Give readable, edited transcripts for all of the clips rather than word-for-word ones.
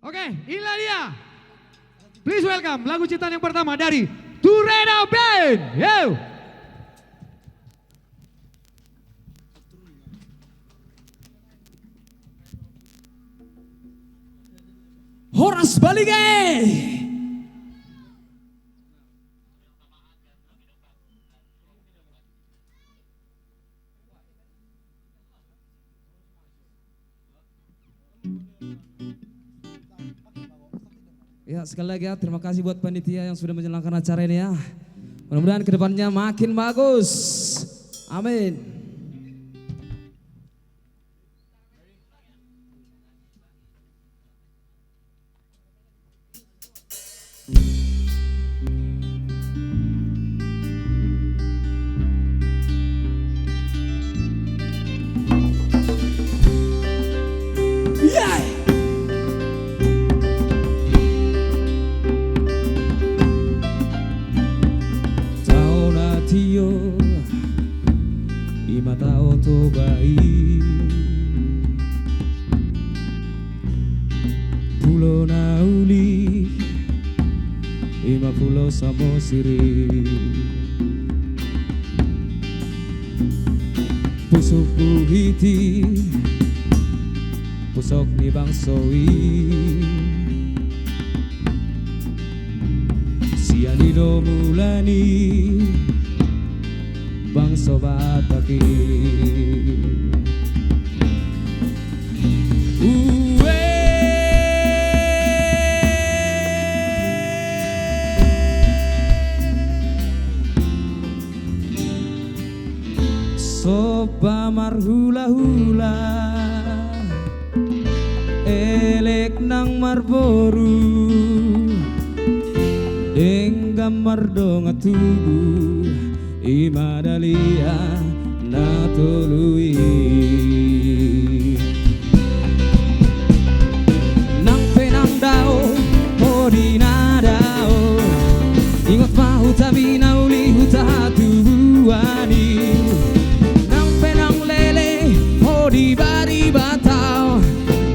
Oke, inilah dia. Please welcome lagu ciptaan yang pertama dari Turena Band. Yo. Horas Balige. Ya, sekali lagi ya, terima kasih buat panitia yang sudah menjalankan acara ini ya. Mudah-mudahan kedepannya makin bagus. Amin. Imata otobai Pulau Nauli Ima Pulau Samosiri Pusuk Buhiti Pusok ni Bangsoi Sianido Mulani Bangsa Bataki Soba marhula-hula Elek nang marboru Denggam mardong atubu Imadalia natului Nang penang dao Hodina dao Ingot mahu tabi nauli huta tubuani Nang penang lele Hodi bari batao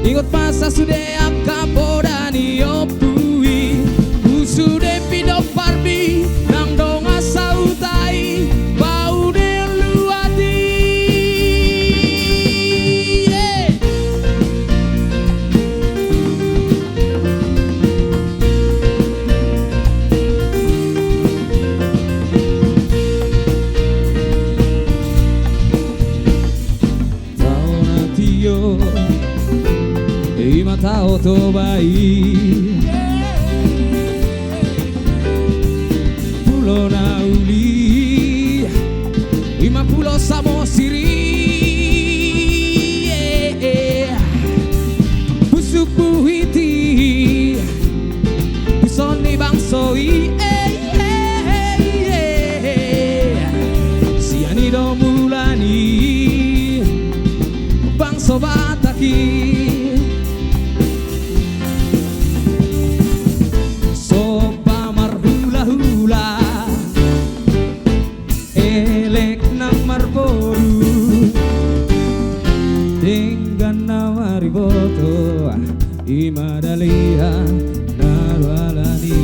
Ingot masa sude akapodani opui Usude pido parbi Nang donga sautai Imata otobai Pulau Nauli Ima Pulau Samosiri Pusuk Buhiti Pusoni Bangsoi Sianido Mulani Bangso Bataki Imadalia narwalani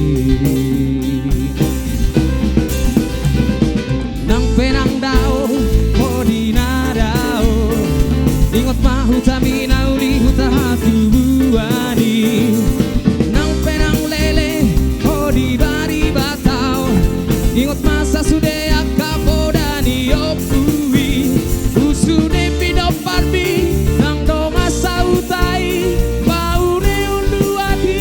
Nang penang dao Hodina dao Ingot mahu tami nauli huta tubuani Nang penang lele Hodi bari batao Ingot masa sude akapodani opui Usude pido parbi Nang donga sautai Baune unduati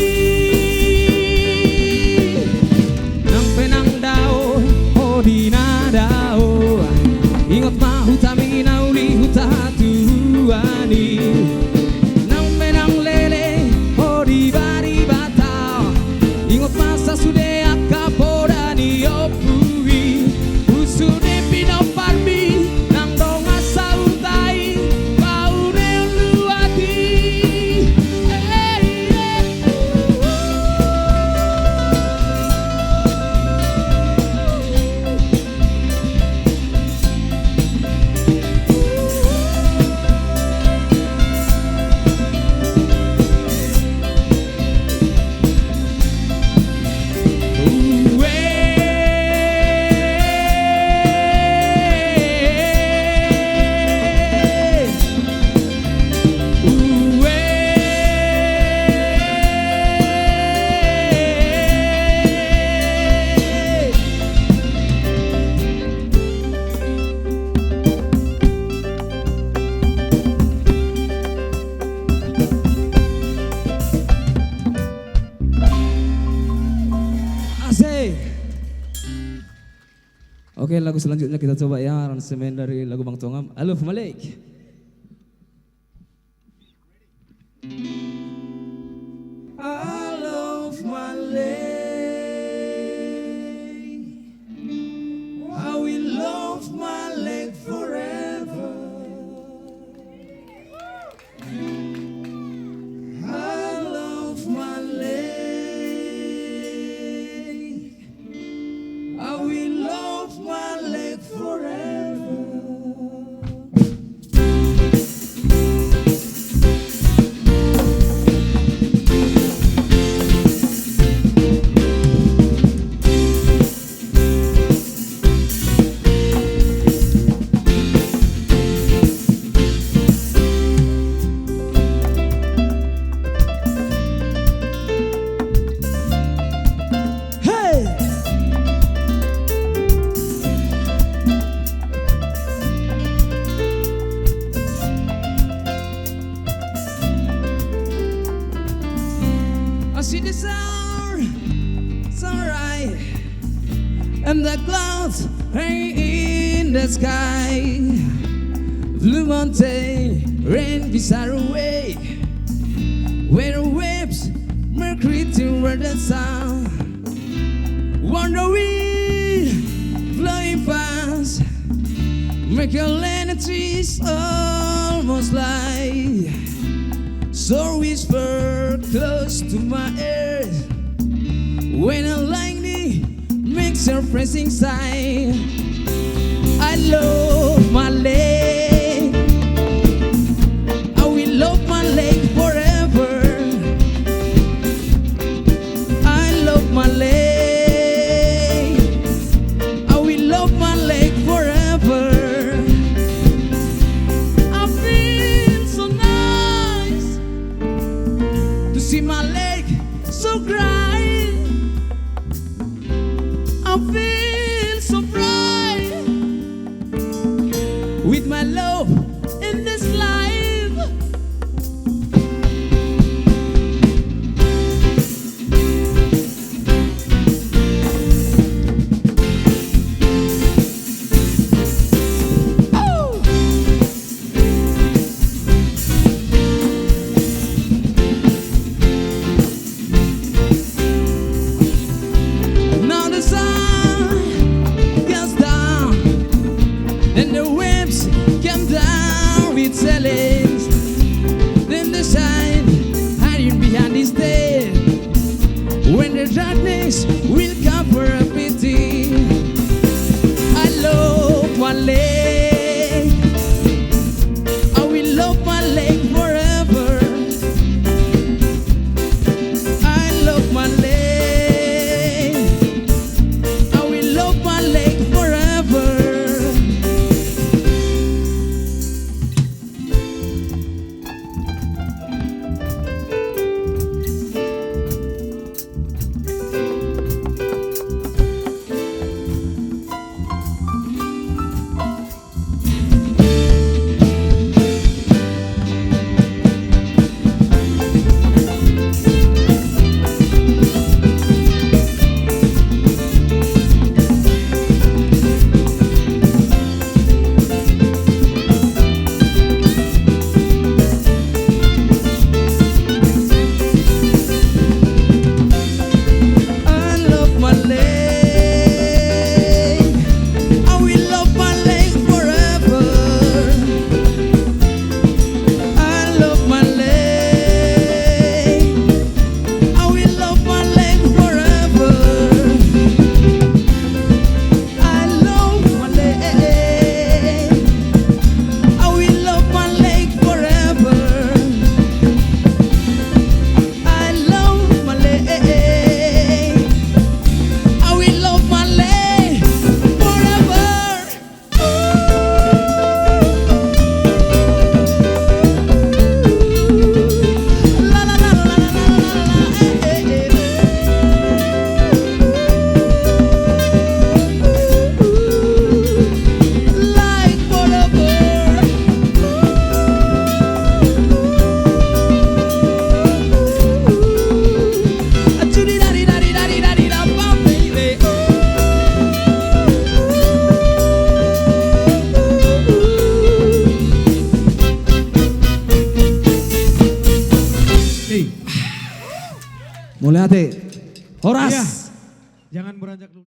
Oke, lagu selanjutnya kita coba ya, aransemen dari lagu Bang Tongam, I Love My Lake. I love my lake. I will love my lake forever. I love my lake. I will love my lake forever. I see the sunrise, and the clouds hang in the sky. Blue mountain, rain beside away, where the waves mercury toward the sun. Wonder wind blowing fast, make your land and trees almost like. So whisper close to my ear when a lightning makes her pressing sign. I love my lake. I will love my lake forever. I love my lake. I will love my lake forever. I feel so nice to see my lake so bright. I feel so bright with my love in this life. Oh! Now the sun goes down and the waves come down with sailings. Then the shine hiding behind his day. When the darkness will cover everything. I love my lake. I will love my lake forever. I love my lake. I will love my lake forever. Sumiati. Horas. Iya. Jangan beranjak dulu.